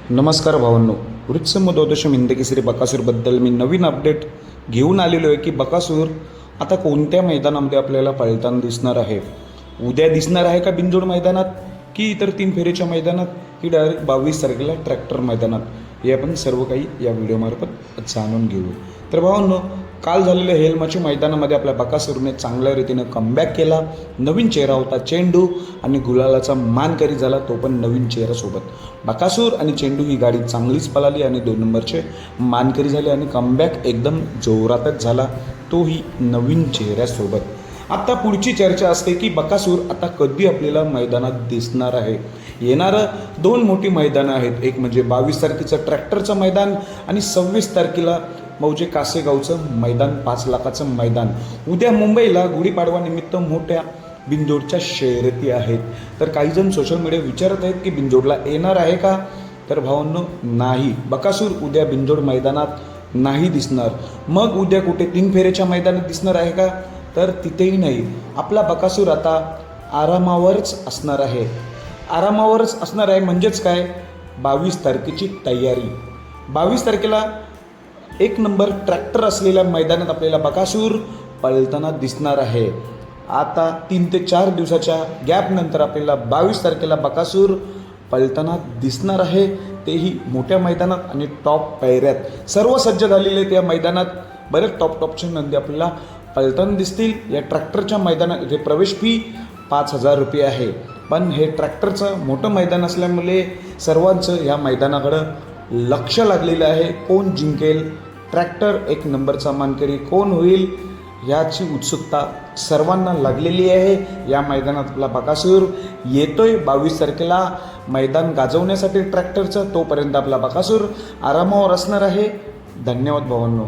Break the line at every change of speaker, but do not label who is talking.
नमस्कार भावांनो, वृक्षसम द्वादशम हिंदकेसरी बकासूरबद्दल मी नवीन अपडेट घेऊन आलेलो आहे की बकासूर आता कोणत्या मैदानामध्ये आपल्याला पळताना दिसणार आहे. उद्या दिसणार आहे का बिंजोड मैदानात की इतर 3 फेरीच्या मैदानात की डायरेक्ट 22 तारखेला ट्रॅक्टर मैदानात, हे आपण सर्व काही या व्हिडिओमार्फत जाणून घेऊ. तर भावांनो, काल झालेल्या हेलमाची मैदानामध्ये आपल्या बकासूरने चांगल्या रीतीने कमबॅक केला. नवीन चेहरा होता चेंडू आणि गुलालाचा मानकरी झाला, तो पण नवीन चेहऱ्यासोबत. बकासूर आणि चेंडू ही गाडी चांगलीच पळाली आणि 2 नंबरचे मानकरी झाले आणि कमबॅक एकदम जोरातच झाला, तोही नवीन चेहऱ्यासोबत. आता पुढची चर्चा असते की बकासूर आता कधी आपल्याला मैदानात दिसणार आहे. येणारं 2 मोठी मैदानं आहेत, एक म्हणजे 22 तारखेचं ट्रॅक्टरचं मैदान आणि 26 तारखेला मौजे कासेगावचं मैदान, 5 लाखाचं मैदान. उद्या मुंबईला गुढीपाडवानिमित्त मोठ्या बिंजोडच्या शर्यती आहेत. तर काही जण सोशल मीडिया विचारत आहेत की बिंजोडला येणार आहे का. तर भावांनो, नाही, बकासूर उद्या बिंजोड मैदानात नाही दिसणार. मग उद्या कुठे 3 फेऱ्याच्या मैदानात दिसणार आहे का, तर तिथेही नाही. आपला बकासूर आता आरामावरच असणार आहे. आरामावरच असणार आहे म्हणजेच काय, 22 तारखेची तयारी. 22 तारखेला 1 नंबर ट्रॅक्टर असलेल्या मैदानात आपल्याला बकासूर पळताना दिसणार आहे. आता 3 ते 4 दिवसाच्या गॅपनंतर आपल्याला 22 तारखेला बकासूर पळताना दिसणार आहे, तेही मोठ्या मैदानात आणि टॉप पायऱ्यात. सर्व सज्ज झालेले त्या मैदानात बरेच टॉपचे नंदी आपल्याला पळताना दिसतील. या ट्रॅक्टरच्या मैदानात इथे प्रवेश फी 5,000 रुपये आहे. पण हे ट्रॅक्टरचं मोठं मैदान असल्यामुळे सर्वांचं ह्या मैदानाकडं लक्ष लागलेलं आहे. कोण जिंकेल, ट्रॅक्टर 1 नंबरचा मानकरी कोण होईल, याची उत्सुकता सर्वांना लागलेली आहे. या मैदानात आपला बकासूर येतोय 22 तारखेला मैदान गाजवण्यासाठी ट्रॅक्टरचं. तोपर्यंत आपला बकासूर आरामावर असणार आहे. धन्यवाद भावांनो.